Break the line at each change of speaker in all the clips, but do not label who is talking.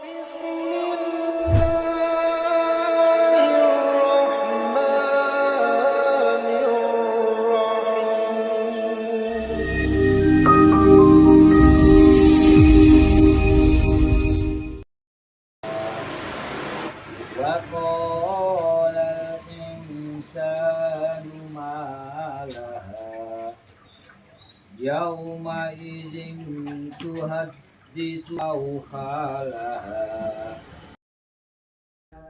وقال الإنسان ما لها يومئذ تحدث أخبارها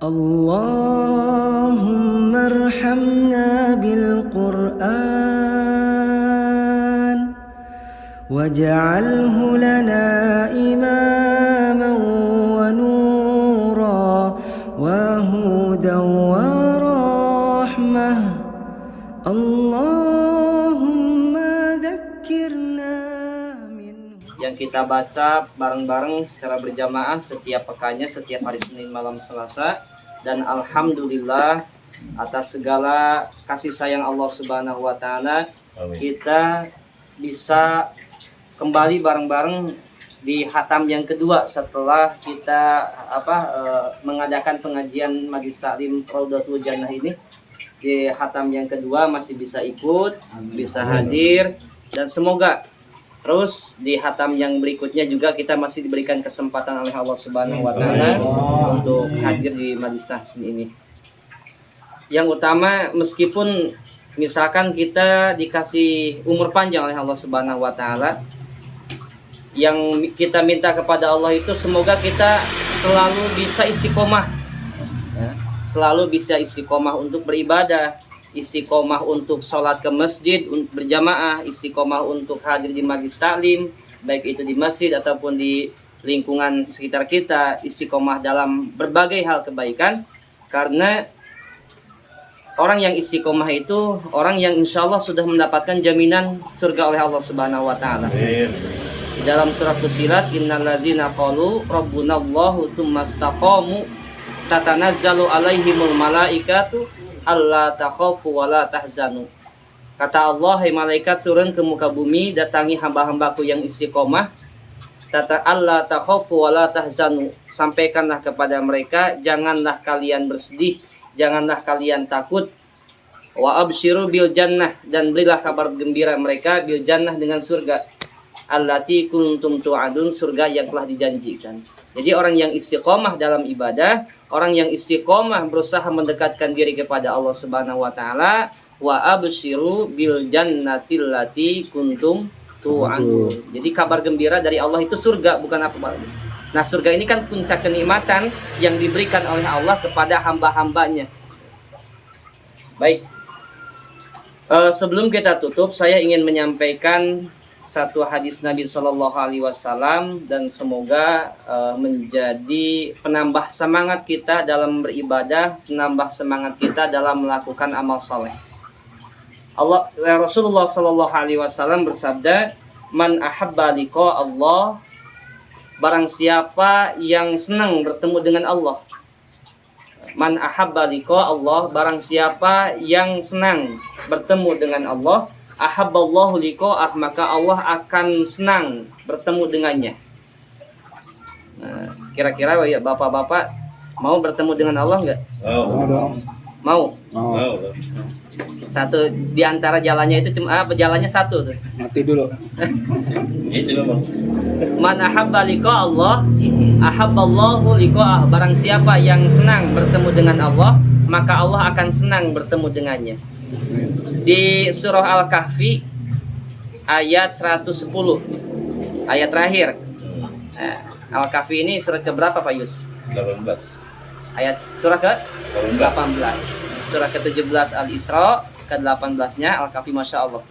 اللهم ارحمنا بالقرآن واجعله لنا إماما ونورا وهدى ورحمة اللهم ذكرنا منه.
Yang kita baca bareng-bareng secara berjamaah setiap pekannya, setiap hari Senin malam Selasa. Dan alhamdulillah atas segala kasih sayang Allah Subhanahu wa taala, kita bisa kembali bareng-bareng di hatam yang kedua setelah kita mengadakan pengajian Majlis Taklim Raudhatul Jannah ini. Di hatam yang kedua masih bisa ikut, bisa hadir, dan semoga terus di hatam yang berikutnya juga kita masih diberikan kesempatan oleh Allah Subhanahu wa taala untuk hadir di Majlis Taklim ini. Yang utama, meskipun misalkan kita dikasih umur panjang oleh Allah Subhanahu wa taala, yang kita minta kepada Allah itu semoga kita selalu bisa istiqomah, ya, selalu bisa istiqomah untuk beribadah, istiqomah untuk sholat ke masjid untuk berjamaah, istiqomah untuk hadir di majlis taklim, baik itu di masjid ataupun di lingkungan sekitar kita, istiqomah dalam berbagai hal kebaikan. Karena orang yang istiqomah itu orang yang insya Allah sudah mendapatkan jaminan surga oleh Allah Subhanahu wa taala. Di dalam surah Fussilat, innalladzina qalu rabbunallahu tsumma istaqamu tatanazzalu alaihimul malaikatu alla takhafu wa la tahzanu. Kata Allah, hai malaikat turun ke muka bumi, datangi hamba-hambaku yang istiqomah. Alla takhafu wa la tahzanu. Sampaikanlah kepada mereka, janganlah kalian bersedih, janganlah kalian takut. Wa absyiru bil jannah, dan berilah kabar gembira mereka bil jannah dengan surga. Allati kuntum tu'adun, surga yang telah dijanjikan. Jadi orang yang istiqomah dalam ibadah, orang yang istiqomah berusaha mendekatkan diri kepada Allah Subhanahu wa taala, wa absyiru bil jannatil lati kuntum tu'adun. Jadi kabar gembira dari Allah itu surga, bukan apa-apa. Nah, surga ini kan puncak kenikmatan yang diberikan oleh Allah kepada hamba-hambanya. Baik. Sebelum kita tutup, saya ingin menyampaikan satu hadis Nabi Shallallahu Alaihi Wasallam, dan semoga menjadi penambah semangat kita dalam beribadah, penambah semangat kita dalam melakukan amal soleh. Rasulullah Shallallahu Alaihi Wasallam bersabda, man ahabba liqa Allah, barang siapa yang senang bertemu dengan Allah. Man ahabba liqa Allah, barang siapa yang senang bertemu dengan Allah, ahabballahu liqa'ah, maka Allah akan senang bertemu dengannya. Nah, kira-kira ya bapak-bapak mau bertemu dengan Allah enggak? Mau. Satu di antara jalannya itu cuma jalannya satu tuh.
Mati dulu.
Itu loh, Bang.
Man ahabba liqa Allah, ahabballahu liqa'ah, barang siapa yang senang bertemu dengan Allah, maka Allah akan senang bertemu dengannya. Di surah Al-Kahfi ayat 110, ayat terakhir. Al-Kahfi ini surat keberapa Pak Yus?
18.
Ayat surah ke 18. Surah ke-17 Al-Isra, ke-18-nya Al-Kahfi. Masya Allah.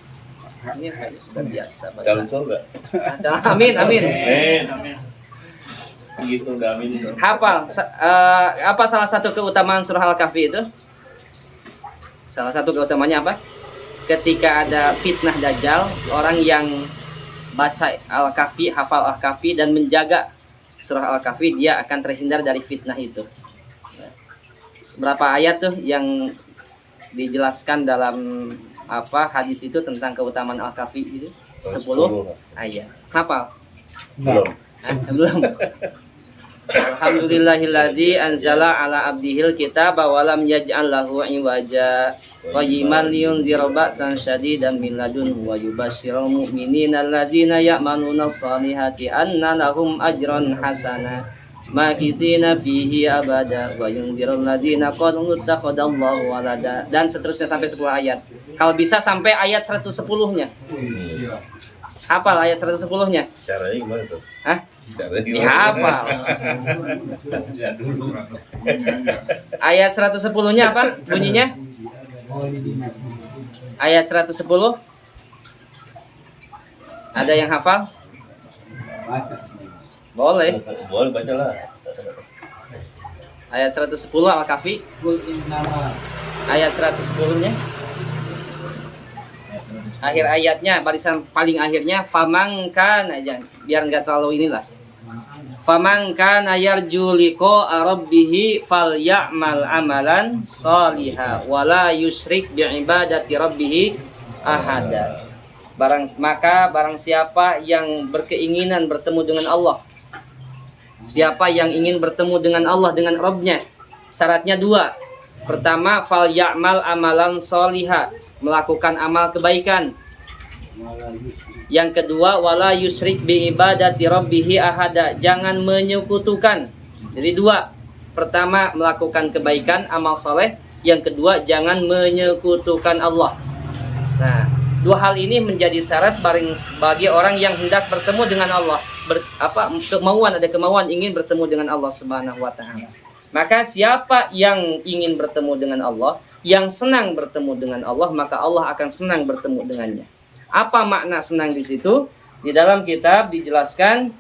Ini sudah biasa baca.
Calon surga.
Amin, amin.
Amin. Gitu udah amin.
Hafal apa salah satu keutamaan surah Al-Kahfi itu? Salah satu keutamanya apa? Ketika ada fitnah Dajjal, orang yang baca Al-Kahfi, hafal Al-Kahfi dan menjaga surah Al-Kahfi, dia akan terhindar dari fitnah itu. Berapa ayat tuh yang dijelaskan dalam hadis itu tentang keutamaan Al-Kahfi itu? 10 ayat. Hafal?
Belum.
Belum. Alhamdulillahilladzi anzala ala abdihil kitaba wa lam yaj'al lahu iwaja qayyiman liyunzira ba'san syadidan min ladunhu wa yubashshiral mu'minina alladzina ya'maluna shalihati anna lahum ajran hasana makithina fihi abada wa yunzirul ladzina qalu ittakhadallahu walada, dan seterusnya sampai 10 ayat. Kalau bisa sampai ayat 110-nya. Hafal ayat 110-nya?
Caranya gimana tuh?
Hah?
Caranya gimana?
Dihafal. Ayat 110-nya apa bunyinya? Ayat 110. Ada yang hafal?
Baca.
Boleh.
Boleh baca lah.
Ayat 110 Al-Kahfi.
Kul innama.
Ayat 110-nya. Akhir ayatnya, barisan paling akhirnya famangkan aja, biar nggak terlalu inilah. Famangkan yarju liqa rabbih falyamal amalan shaliha wala yusyrik biibadati rabbih ahada. Barang siapa yang berkeinginan bertemu dengan Allah, siapa yang ingin bertemu dengan Allah, dengan Rabbnya, syaratnya 2. Pertama, fal ya'mal amalan sholiha, melakukan amal kebaikan. Yang kedua, wala yusyrik bi ibadati rabbih ahada, jangan menyekutukan. Jadi 2. Pertama, melakukan kebaikan, amal soleh. Yang kedua, jangan menyekutukan Allah. Nah, 2 hal ini menjadi syarat bagi orang yang hendak bertemu dengan Allah. Ada kemauan ingin bertemu dengan Allah Subhanahu wa taala. Maka siapa yang ingin bertemu dengan Allah, yang senang bertemu dengan Allah, maka Allah akan senang bertemu dengannya. Apa makna senang di situ? Di dalam kitab dijelaskan,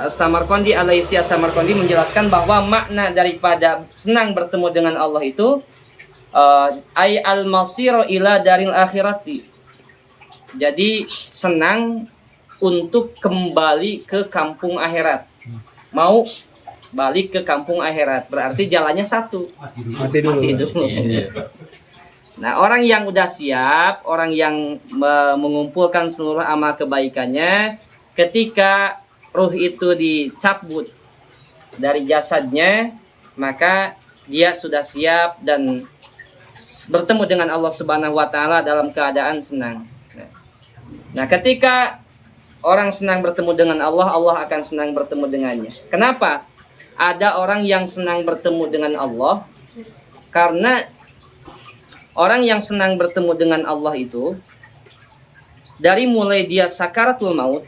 Samarqandi, Al-Laisi Samarqandi menjelaskan bahwa makna daripada senang bertemu dengan Allah itu ay al-masiru ila daril akhirati. Jadi senang untuk kembali ke kampung akhirat. Mau balik ke kampung akhirat, berarti jalannya satu, mati dulu. Nah, orang yang udah siap, orang yang mengumpulkan seluruh amal kebaikannya, ketika ruh itu dicabut dari jasadnya, maka dia sudah siap dan bertemu dengan Allah Subhanahu wa taala dalam keadaan senang. Nah, ketika orang senang bertemu dengan Allah, Allah akan senang bertemu dengannya. Kenapa? Ada orang yang senang bertemu dengan Allah karena orang yang senang bertemu dengan Allah itu dari mulai dia sakaratul maut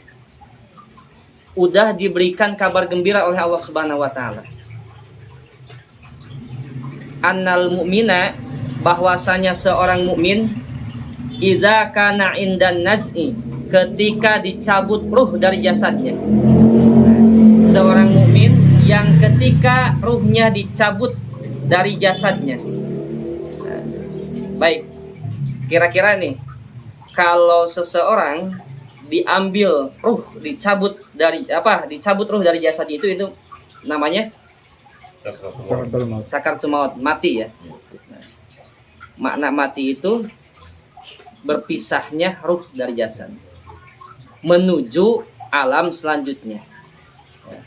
udah diberikan kabar gembira oleh Allah Subhanahu wa taala. Annal mu'mina, bahwasanya seorang mukmin idza kana indan naz'i, ketika dicabut ruh dari jasadnya. Seorang mukmin yang ketika ruhnya dicabut dari jasadnya. Baik, kira-kira nih, kalau seseorang diambil ruh, dicabut ruh dari jasad itu namanya sakaratul maut, mati ya. Makna mati itu berpisahnya ruh dari jasad menuju alam selanjutnya.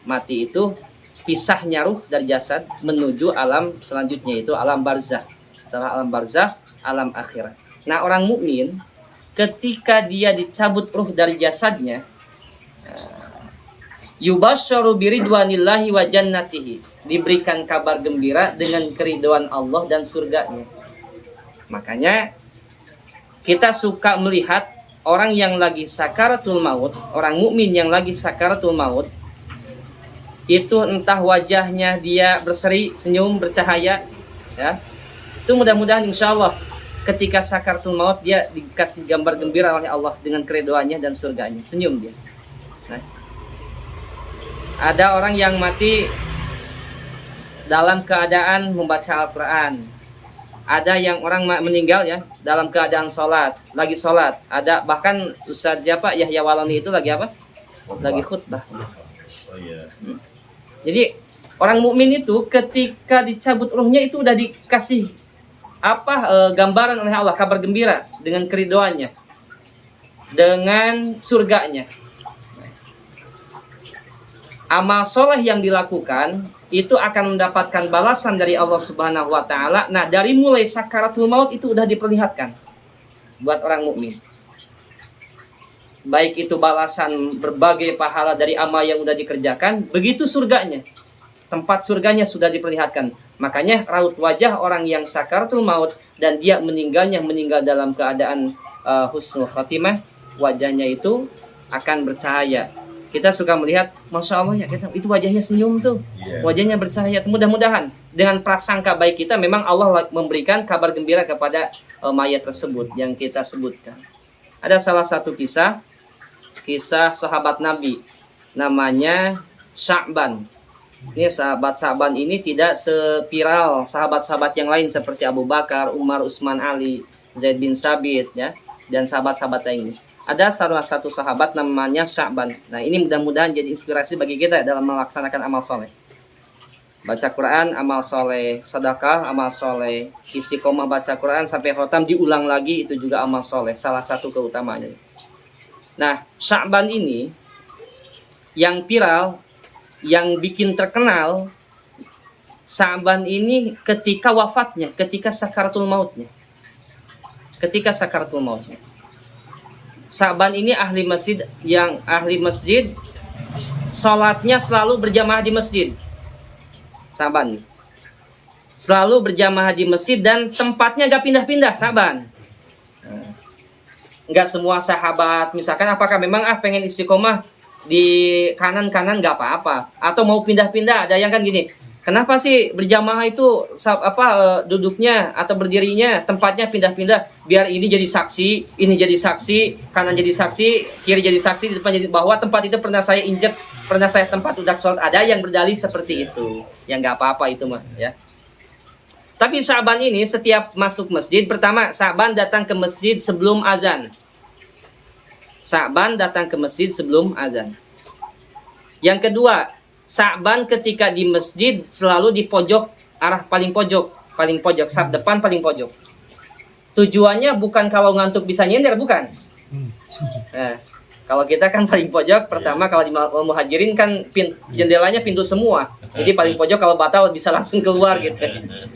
Mati itu pisahnya ruh dari jasad menuju alam selanjutnya, itu alam barzakh. Setelah alam barzakh, alam akhirat. Nah, orang mukmin ketika dia dicabut ruh dari jasadnya, yubasyaru biridwanillahi wa jannatihi, diberikan kabar gembira dengan keridhaan Allah dan surganya. Makanya kita suka melihat orang yang lagi sakaratul maut, orang mukmin yang lagi sakaratul maut, itu entah wajahnya dia berseri, senyum, bercahaya, ya. Itu mudah-mudahan insya Allah ketika sakaratul maut dia dikasih gambar gembira oleh Allah dengan keridhaannya dan surganya, senyum dia. Nah, ada orang yang mati dalam keadaan membaca Al-Quran. Ada yang orang meninggal ya dalam keadaan sholat, lagi sholat. Ada bahkan Ustaz siapa Yahya Walani itu lagi apa? Lagi khutbah.
Oh iya.
Jadi orang mukmin itu ketika dicabut ruhnya itu udah dikasih gambaran oleh Allah, kabar gembira dengan keridhaannya, dengan surganya. amal soleh yang dilakukan itu akan mendapatkan balasan dari Allah Subhanahu wa taala. Nah, dari mulai sakaratul maut itu udah diperlihatkan buat orang mukmin. Baik itu balasan berbagai pahala dari amal yang udah dikerjakan, begitu surganya. Tempat surganya sudah diperlihatkan. Makanya raut wajah orang yang sakaratul maut dan dia meninggal dalam keadaan husnul khatimah, wajahnya itu akan bercahaya. Kita suka melihat, masya Allah ya, itu wajahnya senyum tuh, wajahnya bercahaya. Mudah-mudahan dengan prasangka baik kita, memang Allah memberikan kabar gembira kepada mayat tersebut yang kita sebutkan. Ada salah satu kisah sahabat Nabi, namanya Sya'ban. Ini sahabat Sya'ban ini tidak seviral sahabat-sahabat yang lain seperti Abu Bakar, Umar, Utsman, Ali, Zaid bin Sabit, ya, dan sahabat-sahabat lainnya. Ada salah satu sahabat namanya Sya'ban. Nah, ini mudah-mudahan jadi inspirasi bagi kita dalam melaksanakan amal soleh. Baca Quran, amal soleh. Sedekah, amal soleh. Istiqomah baca Quran sampai khotam diulang lagi, itu juga amal soleh. Salah satu keutamaannya. Nah, Sya'ban ini yang viral, yang bikin terkenal, Sya'ban ini ketika wafatnya, ketika sakaratul mautnya. Sya'ban ini ahli masjid sholatnya selalu berjamaah di masjid. Sya'ban selalu berjamaah di masjid dan tempatnya gak pindah-pindah. Sya'ban nggak semua sahabat misalkan apakah memang pengen istiqomah di kanan gak apa-apa, atau mau pindah-pindah. Ada yang kan gini, kenapa sih berjamaah itu duduknya atau berdirinya tempatnya pindah-pindah, biar ini jadi saksi, ini jadi saksi, kanan jadi saksi, kiri jadi saksi, di depan jadi, bahwa tempat itu pernah saya injek, pernah saya tempat udah sholat. Ada yang berdalih seperti itu, yang nggak apa-apa itu mah ya. Tapi Sya'ban ini setiap masuk masjid, pertama Sya'ban datang ke masjid sebelum azan. Sya'ban datang ke masjid sebelum azan. Yang kedua, Sya'ban ketika di masjid selalu di pojok, arah paling pojok, saf depan paling pojok. Tujuannya bukan kalau ngantuk bisa nyender, bukan. Nah, kalau kita kan paling pojok, pertama kalau di muhajirin kan jendelanya pintu semua. Jadi paling pojok kalau batal bisa langsung keluar gitu.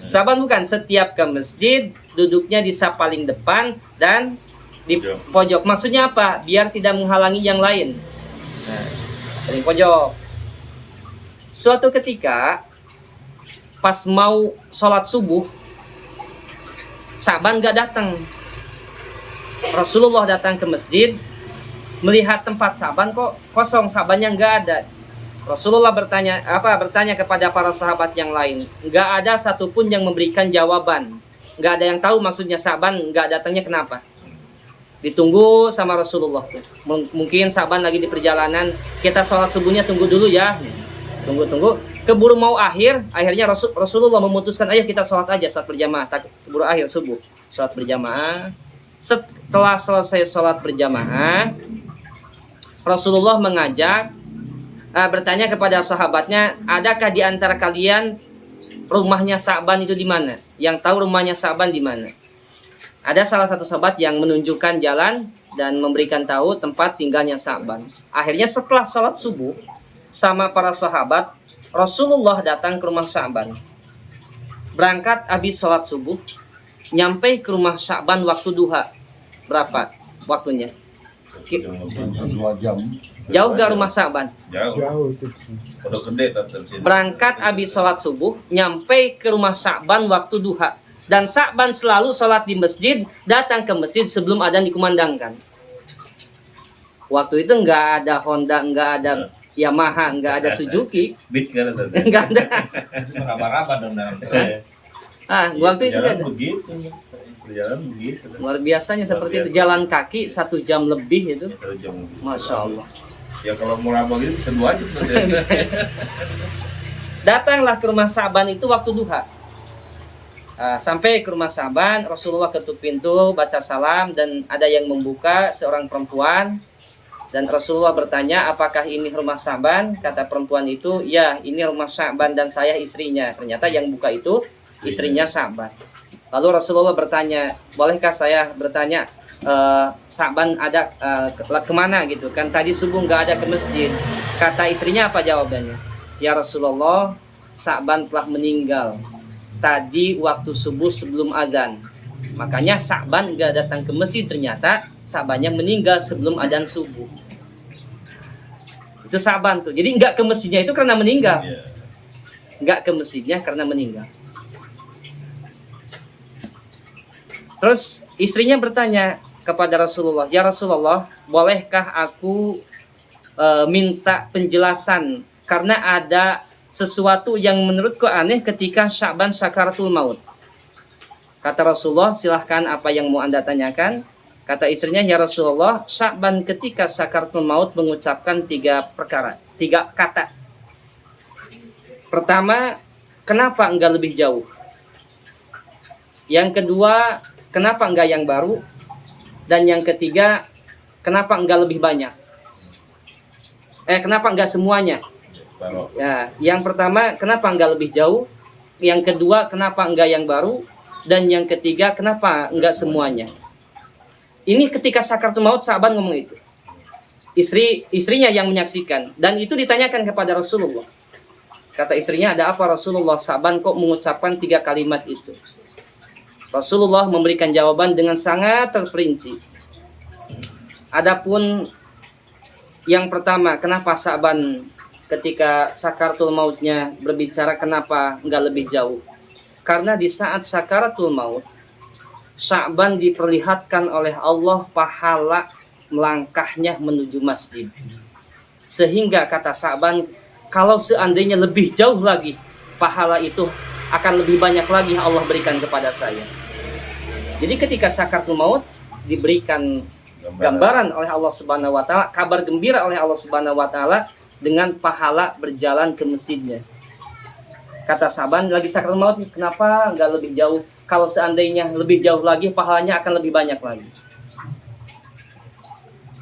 Sya'ban bukan, setiap ke masjid duduknya di saf paling depan dan di pojok. Maksudnya apa? Biar tidak menghalangi yang lain. Nah, paling pojok. Suatu ketika pas mau sholat subuh, Sya'ban gak datang. Rasulullah datang ke masjid, melihat tempat Sya'ban kok kosong, Sya'bannya gak ada. Rasulullah bertanya kepada para sahabat yang lain. Gak ada satupun yang memberikan jawaban. Gak ada yang tahu maksudnya Sya'ban gak datangnya kenapa. Ditunggu sama Rasulullah. Mungkin Sya'ban lagi di perjalanan, kita sholat subuhnya tunggu dulu ya. Tunggu. Keburu mau akhirnya Rasulullah memutuskan, ayo kita sholat aja, sholat berjamaah. Keburu akhir subuh, sholat berjamaah. Setelah selesai sholat berjamaah, Rasulullah bertanya kepada sahabatnya, adakah di antara kalian rumahnya Sya'ban itu di mana? Yang tahu rumahnya Sya'ban di mana? Ada salah satu sahabat yang menunjukkan jalan dan memberikan tahu tempat tinggalnya Sya'ban. Akhirnya setelah sholat subuh sama para sahabat, Rasulullah datang ke rumah Sya'ban. Berangkat habis sholat subuh, nyampe ke rumah Sya'ban waktu duha. Berapa waktunya?
2 jam.
Jauh gak rumah Sya'ban?
Jauh itu.
Berangkat habis sholat subuh, nyampe ke rumah Sya'ban waktu duha. Dan Sya'ban selalu sholat di masjid, datang ke masjid sebelum adzan dikumandangkan. Waktu itu nggak ada Honda, nggak ada Yamaha, nggak ada Suzuki, nggak ada.
Raba-raba dong dalam
Waktu itu nggak ada.
Berjalan begitu.
Luar biasanya seperti itu, jalan kaki 1 jam lebih itu. Masya Allah.
Ya kalau mau raba gitu bisa 2 jam.
Datanglah ke rumah Sya'ban itu waktu duha. Sampai ke rumah Sya'ban, Rasulullah ketuk pintu, baca salam, dan ada yang membuka, seorang perempuan. Dan Rasulullah bertanya, apakah ini rumah Sya'ban? Kata perempuan itu, ya, ini rumah Sya'ban dan saya istrinya. Ternyata yang buka itu istrinya Sya'ban. Lalu Rasulullah bertanya, bolehkah saya bertanya, Sya'ban ada kemana gitu kan? Tadi subuh nggak ada ke masjid. Kata istrinya apa jawabannya? Ya Rasulullah, Sa'ban telah meninggal tadi waktu subuh sebelum azan. Makanya Sa'ban gak datang ke masjid, ternyata Sa'bannya meninggal sebelum azan subuh. Itu Sa'ban tuh. Jadi nggak ke masjidnya itu karena meninggal. Nggak ke masjidnya karena meninggal. Terus istrinya bertanya kepada Rasulullah, ya Rasulullah, bolehkah aku minta penjelasan karena ada sesuatu yang menurutku aneh ketika Sya'ban sakaratul maut. Kata Rasulullah, silahkan apa yang mau Anda tanyakan. Kata istrinya, ya Rasulullah, Sya'ban ketika sakaratul maut mengucapkan 3 perkara, 3 kata. Pertama, kenapa enggak lebih jauh? Yang kedua, kenapa enggak yang baru? Dan yang ketiga, kenapa enggak lebih banyak? Kenapa enggak semuanya? Ya, yang pertama, kenapa enggak lebih jauh? Yang kedua, kenapa enggak yang baru? Dan yang ketiga, kenapa enggak semuanya? Ini ketika sakaratul maut Sya'ban ngomong itu. Istrinya yang menyaksikan, dan itu ditanyakan kepada Rasulullah. Kata istrinya, ada apa Rasulullah, Sya'ban kok mengucapkan 3 kalimat itu? Rasulullah memberikan jawaban dengan sangat terperinci. Adapun yang pertama, kenapa Sya'ban ketika sakaratul mautnya berbicara kenapa enggak lebih jauh? Karena di saat sakaratul maut, Sya'ban diperlihatkan oleh Allah pahala melangkahnya menuju masjid. Sehingga kata Sya'ban, kalau seandainya lebih jauh lagi, pahala itu akan lebih banyak lagi Allah berikan kepada saya. Jadi ketika sakaratul maut diberikan gambaran oleh Allah Subhanahu wa taala, kabar gembira oleh Allah Subhanahu wa taala dengan pahala berjalan ke masjidnya. Kata Sya'ban, lagi sakaratul maut, kenapa enggak lebih jauh? Kalau seandainya lebih jauh lagi, pahalanya akan lebih banyak lagi.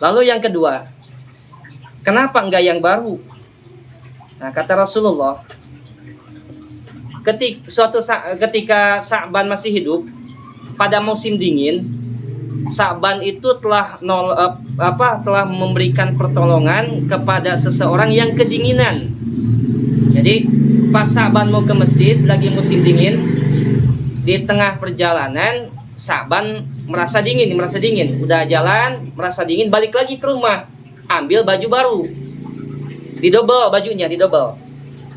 Lalu yang kedua, kenapa enggak yang baru? Nah, kata Rasulullah, ketika Sya'ban masih hidup, pada musim dingin, Sya'ban itu telah memberikan pertolongan kepada seseorang yang kedinginan. Jadi pas Sya'ban mau ke masjid lagi musim dingin, di tengah perjalanan Sya'ban merasa dingin, udah jalan merasa dingin, balik lagi ke rumah, ambil baju baru, didobel bajunya, didobel.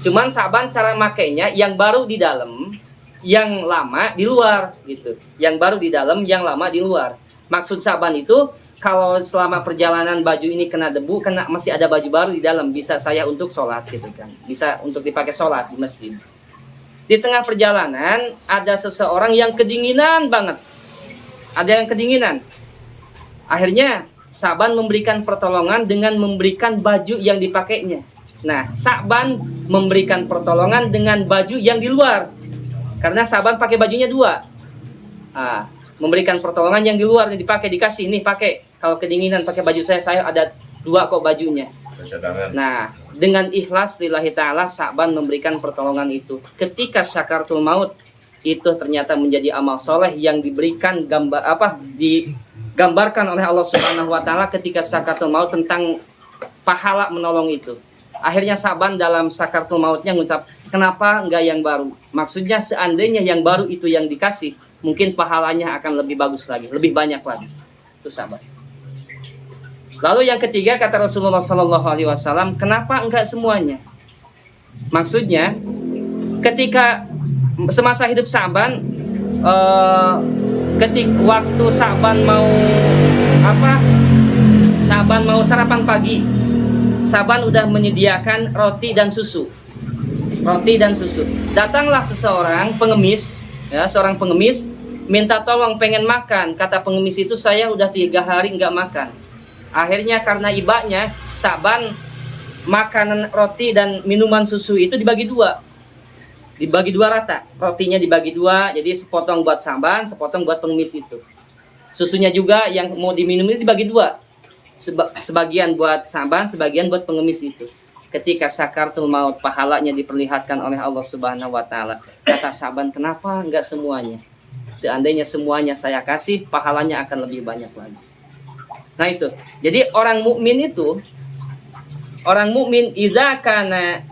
Cuman Sya'ban cara makainya yang baru di dalam, yang lama di luar gitu. Yang baru di dalam, yang lama di luar. Maksud Sya'ban itu, kalau selama perjalanan baju ini kena debu, masih ada baju baru di dalam, bisa saya untuk sholat gitu kan, bisa untuk dipakai sholat di masjid. Di tengah perjalanan ada seseorang yang kedinginan banget, ada yang kedinginan. Akhirnya Sya'ban memberikan pertolongan dengan memberikan baju yang dipakainya. Nah, Sya'ban memberikan pertolongan dengan baju yang di luar, karena Sya'ban pakai bajunya 2. Memberikan pertolongan yang di luar yang dipakai, dikasih, nih pakai, kalau kedinginan pakai baju saya ada 2 kok bajunya. Nah, dengan ikhlas lillahi ta'ala, Sya'ban memberikan pertolongan itu. Ketika sakaratul maut itu ternyata menjadi amal soleh yang diberikan digambarkan oleh Allah Subhanahu wa taala ketika sakaratul maut tentang pahala menolong itu. Akhirnya Sya'ban dalam sakaratul mautnya ngucap, kenapa enggak yang baru? Maksudnya seandainya yang baru itu yang dikasih, mungkin pahalanya akan lebih bagus lagi, lebih banyak lagi. Itu Sya'ban. Lalu yang ketiga, kata Rasulullah SAW, kenapa enggak semuanya? Maksudnya, ketika semasa hidup Sya'ban, waktu Sya'ban mau sarapan pagi, Sya'ban udah menyediakan roti dan susu. Datanglah seorang pengemis, minta tolong pengen makan. Kata pengemis itu, saya udah 3 hari nggak makan. Akhirnya karena ibanya, Sya'ban makanan roti dan minuman susu itu dibagi 2. Dibagi 2 rata. Rotinya dibagi 2, jadi sepotong buat Sya'ban, sepotong buat pengemis itu. Susunya juga yang mau diminum itu dibagi 2. Sebagian buat Sya'ban, sebagian buat pengemis itu. Ketika sakaratul maut, pahalanya diperlihatkan oleh Allah Subhanahu wa taala. Kata Sya'ban, kenapa enggak semuanya? Seandainya semuanya saya kasih, pahalanya akan lebih banyak lagi. Nah itu. Jadi orang mukmin itu orang mukmin idza kana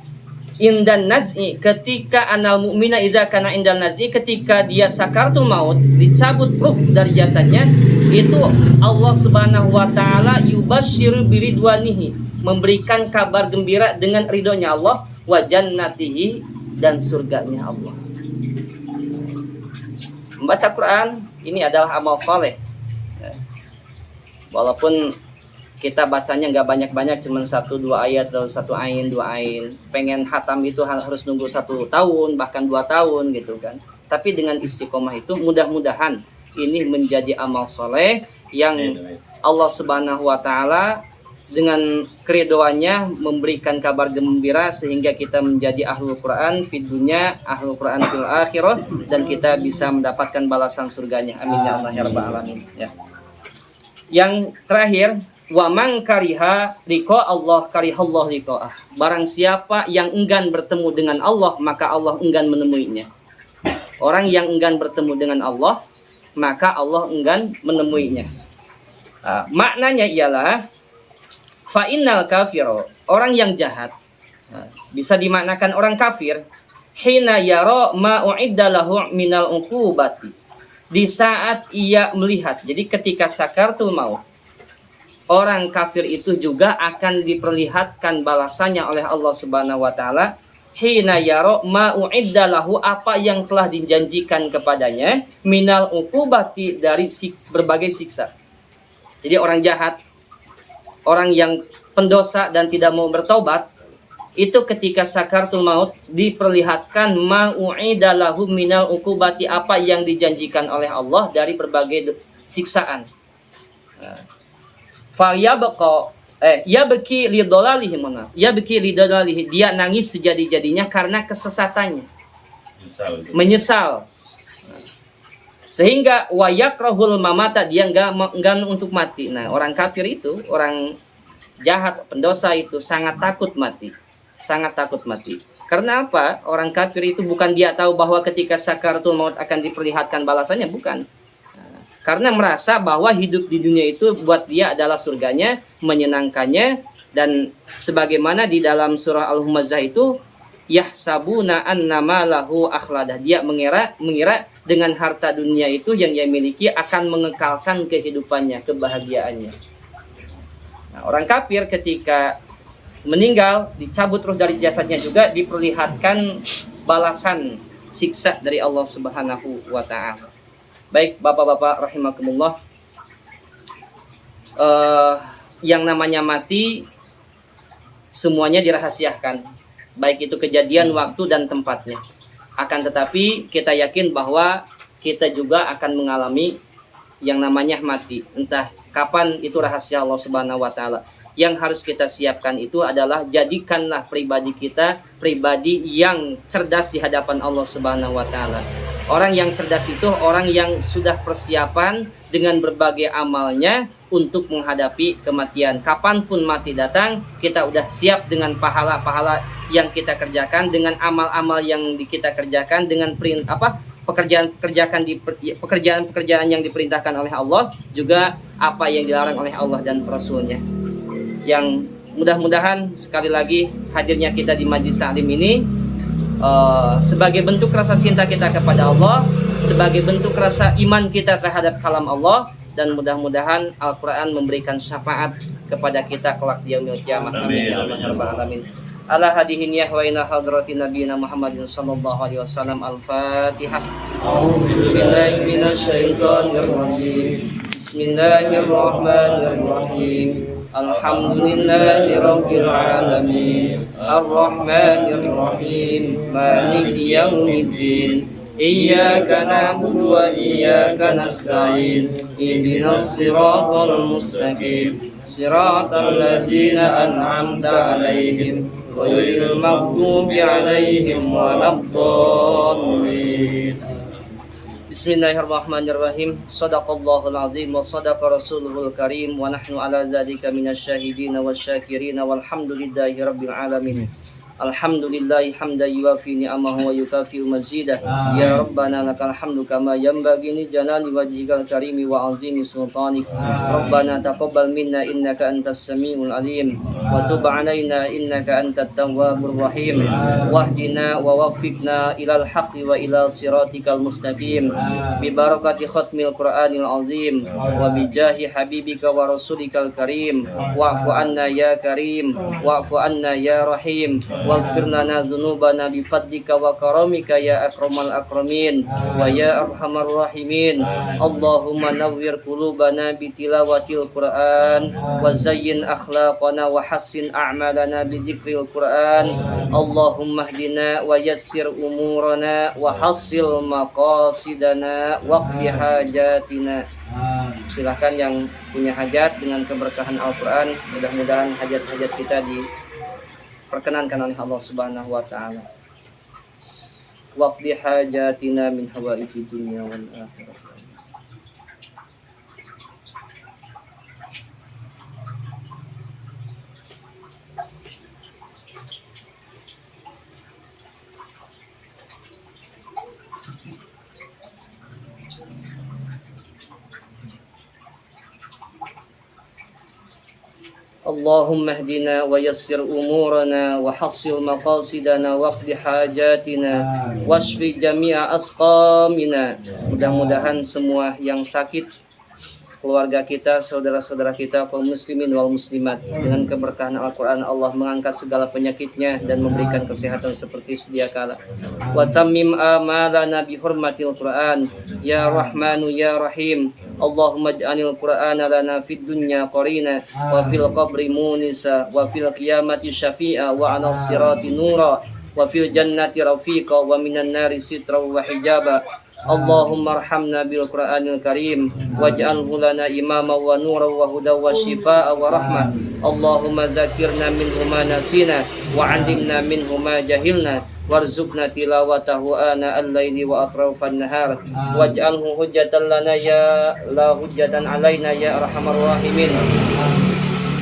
indan naz'i, ketika anal mu'mina idza kana indan naz'i, ketika dia sakaratul maut, dicabut ruh dari jasadnya, itu Allah Subhanahu wa taala yubasyiru biridwanihi, memberikan kabar gembira dengan ridhonya Allah, wa jannatihi, dan surganya Allah. Membaca Quran ini adalah amal soleh. Walaupun kita bacanya nggak banyak-banyak, cuma 1-2 ayat atau 1 ain 2 ain. Pengen khatam itu harus nunggu 1 tahun bahkan 2 tahun gitu kan. Tapi dengan istiqomah itu mudah-mudahan ini menjadi amal soleh yang Allah Subhanahu wa taala dengan keridoannya memberikan kabar gembira sehingga kita menjadi ahlul Quran fid dunya, ahlul Quran fil akhirah, dan kita bisa mendapatkan balasan surganya. Amin ya Allah ya rabbal alamin ya. Yang terakhir, wa man kariha liqa Allah karihallahu liqa'ah. Barang siapa yang enggan bertemu dengan Allah, maka Allah enggan menemuinya. Orang yang enggan bertemu dengan Allah, maka Allah enggan menemuinya. Maknanya ialah fa innal kafiro, orang yang jahat, bisa dimaknakan orang kafir, hina yara ma u'idda lahu minal uqubati, di saat ia melihat. Jadi ketika sakaratul maut, orang kafir itu juga akan diperlihatkan balasannya oleh Allah Subhanahu wa taala. Hina yara ma u'idda lahu, apa yang telah dijanjikan kepadanya, minal uqubati, dari berbagai siksa. Jadi orang jahat, orang yang pendosa dan tidak mau bertobat, itu ketika sakaratul maut diperlihatkan ma u'idda lahu minal uqubati, apa yang dijanjikan oleh Allah dari berbagai siksaan. Yabki lidolalihi, yabki lidolalihi, dia nangis sejadi-jadinya karena kesesatannya, menyesal, sehingga wayakrahul mamata, dia enggak untuk mati. Nah, orang kafir itu, orang jahat, pendosa itu sangat takut mati, sangat takut mati. Karena apa? Orang kafir itu bukan dia tahu bahwa ketika sakaratul maut akan diperlihatkan balasannya, bukan. Karena merasa bahwa hidup di dunia itu buat dia adalah surganya, menyenangkannya, dan sebagaimana di dalam surah Al-Humazah itu, yahsabuna annama lahu akhladah, dia mengira dengan harta dunia itu yang ia miliki akan mengekalkan kehidupannya, kebahagiaannya. Nah, orang kafir ketika meninggal, dicabut ruh dari jasadnya juga diperlihatkan balasan siksa dari Allah Subhanahu wa taala. Baik bapak-bapak rahimakumullah, yang namanya mati semuanya dirahasiakan, baik itu kejadian, waktu, dan tempatnya. Akan tetapi kita yakin bahwa kita juga akan mengalami yang namanya mati. Entah kapan, itu rahasia Allah Subhanahu wa taala. Yang harus kita siapkan itu adalah jadikanlah pribadi kita pribadi yang cerdas di hadapan Allah Subhanahu wa taala. Orang yang cerdas itu orang yang sudah persiapan dengan berbagai amalnya untuk menghadapi kematian. Kapanpun mati datang, kita udah siap dengan pahala-pahala yang kita kerjakan, dengan amal-amal yang kita kerjakan, dengan pekerjaan yang diperintahkan oleh Allah, juga apa yang dilarang oleh Allah dan Rasulnya. Yang mudah-mudahan sekali lagi hadirnya kita di majlis taklim ini sebagai bentuk rasa cinta kita kepada Allah, sebagai bentuk rasa iman kita terhadap kalam Allah, dan mudah-mudahan Al-Quran memberikan syafaat kepada kita kelak di yaumil qiyamah. Amin ya Allah rabbal alamin. Ala hadihin ya wa ila hadratin nabiyina Muhammadin sallallahu alaihi wasallam. Al-Fatihah. A'udzubillahi minasyaitonir rajim. Bismillahirrahmanirrahim. Alhamdulillahi rabbil alamin. Ar-Rahmanir Rahim. Maliki yaumiddin. Iyyaka na'budu wa iyyaka nasta'in. Ihdinas siratal mustaqim. Siratal ladzina an'amta 'alaihim ghairil maghdubi 'alaihim waladdallin. Bismillahirrahmanirrahim. Shadaqallahul azim wa shadaqa rasuluhul karim wa nahnu ala dzalika minasyahidin wasyakirina walhamdulillahi rabbil alamin. Alhamdulillahi hamdan yuwafi ni'amahu wa yukafi mazidah. Ya Rabbana lakal hamdu kama yanbaghi li jalali wajhikal karimi wa azimi sultanik. Rabbana taqabbal minna innaka antas samiul alim wa tub alaina innaka antat tawwabur rahim. Wahdina wa waffiqna ilal haqqi wa ila siratikal mustaqim. Bi barakati khatmil Qur'anil azim wa bi jahi habibika wa rasulikal karim. Wa'fu anna ya karim wa'fu anna ya rahim. Waghfir lana dzunubana bi fadlika wa karamika ya akramal akramin wa ya arhamar rahimin. Allahumma nawwir qulubana bi tilawatil Qur'an wa zayyin akhlaqana wa hassin a'malana bi dzikril Qur'an. Allahumma hdina wa yassir umurana wa hassil maqasidana waqdi hajatina. Silahkan yang punya hajat dengan keberkahan Al-Quran, mudah-mudahan hajat-hajat kita diperkenankan oleh Allah Subhanahu wa taala. Waqdi hajatina min hawaiji dunya wal akhirah. Allahumma hdina wa yassir umurana wa hassil maqasidana waqdi hajatina washfi jami'a asqamina. Mudah-mudahan semua yang sakit, keluarga kita, saudara-saudara kita, kaum muslimin wal muslimat, dengan keberkahan Al-Quran Allah mengangkat segala penyakitnya dan memberikan kesehatan seperti sedia kala. Wa tammim amalana bi hurmatil Quran ya Rahmanu ya Rahim. Allahumma ij'alil Qur'ana lana fid dunya qarina wa fil qabri munisa wa fil qiyamati syafi'a wa 'alal sirati nura wa fil jannati rafiqa wa minan nari sitra wa hijaba. Allahumma arhamna bil Qur'anil Karim waj'alhu lana imama wa nura wa huda wa shifaa wa rahmah. Allahumma dzakirna minhu ma nasina wa 'allimna minhu ma jahilna warzuqna tilawatahu ana al-laili wa atrafan nahar waj'alhu hujjatan lana ya la hujjatan alaina ya arhamar rahimin.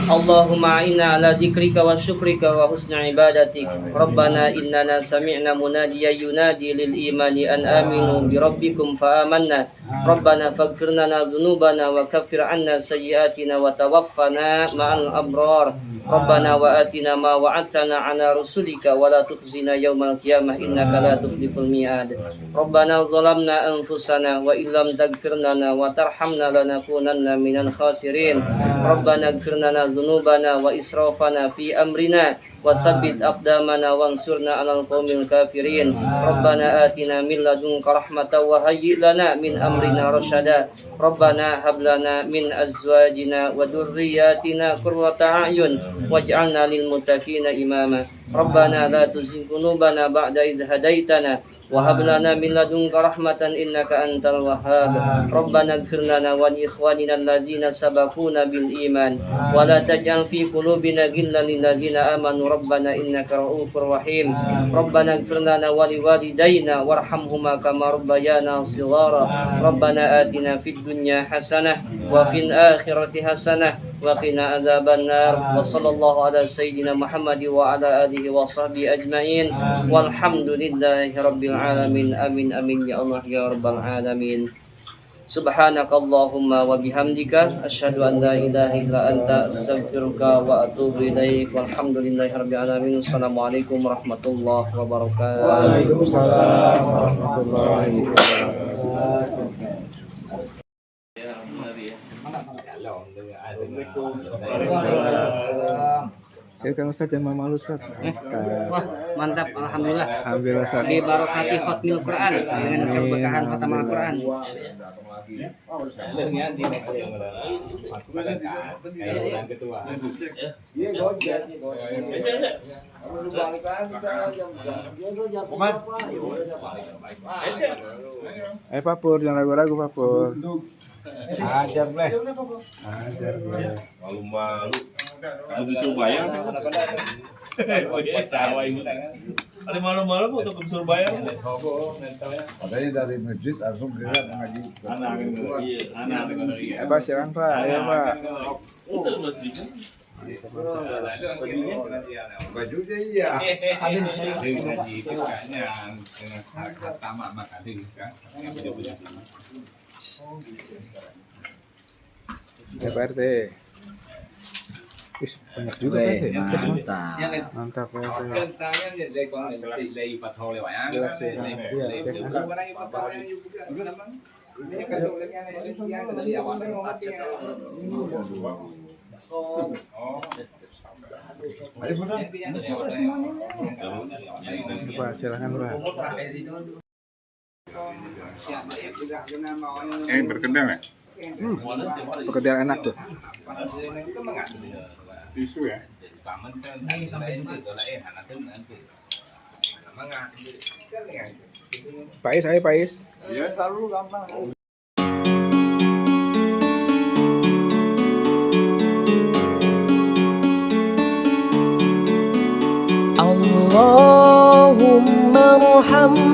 Allahumma inna ala dzikrika wa syukrika wa husna ibadatik. Rabbana innana sami'na munadiyan yunadi lil imani an aminu bi rabbikum fa amanna. Rabbana faghfir lana dzunubana wa kaffir 'anna sayyi'atina wa tawaffana ma'al abrar. Rabbana wa atina ma wa'adtana 'ala rusulika wa la tukhzina yaumal qiyamah innaka la tukhliful mi'ad. Rabbana zalamna anfusana wa illam taghfir lana wa tarhamna lanakunanna minal khasirin. Rabbana ighfir lana dzunubana wa israfana fi amrina wa tsabbit aqdamana wansurna 'alal qaumil kafirin. Rabbana atina min ladunka rahmatan wa hayyi' lana min amrina rasyada. Rabbana hab lana min azwajina wa dhurriyyatina qurrata a'yun waj'alna lil muttaqina imama. Rabbana la tuzigh qulubana ba'da idh hadaitana wa hab lana min ladunka rahmatan innaka antal wahhab. Rabbana ighfir lana wa li ikhwanina alladzina sabaquna bil iman wa la taj'al fi qulubina ghillan lil ladzina amanu rabbana innaka ra'ufur rahim. Rabbana ighfir lana wa li walidayna warhamhuma kama rabbayana shighara. Rabbana atina fid dunya hasanah wa fil akhirati hasanah wa qina adzabannar. Wa sallallahu ala sayyidina Muhammad wa ala alihi wa sahbihi ajma'in walhamdulillahi rabbil alamin. Amin amin ya Allah ya rabbal alamin. Subhanakallahumma wa bihamdika asyhadu an la ilaha illa anta astaghfiruka wa atubu ilaik. Walhamdulillahi rabbil alamin. Assalamualaikum warahmatullahi wabarakatuh.
Waalaikumsalam warahmatullahi wabarakatuh. Saya kan Ustaz yang malu Ustaz.
Wah, mantap, alhamdulillah.
Alhamdulillah Ustaz.
Bi barokati khatmil Quran, dengan keberkahan khatam Al-Quran.
Pak Pur, jangan ragu-ragu Pak Pur.
Ajar boleh.
Ajar gue.
Malu-malu. Kamu disuruh bayar oh dia cawa ibu. Ada malu-malu mau untuk disuruh bayar.
Katanya dari masjid langsung ke ngaji.
Anak iya, anak
Pak silakan Pak, ayo Pak.
Itu masjid.
Bajunya iya.
Ada ngaji bukannya dengan kata mak kali kan.
Ya Pak RT. Wis, banyak juga Pak RT. Yes, mantap Pak RT.
Tangan ya dari kon dari patho lewat ya.
Pak, silakan Pak.
Yang berkendang ya?
Pekerjaan enak tuh.
Tisu ya?
Pais, ayo Pais.
Iya, selalu gampang.
اللهم ارحم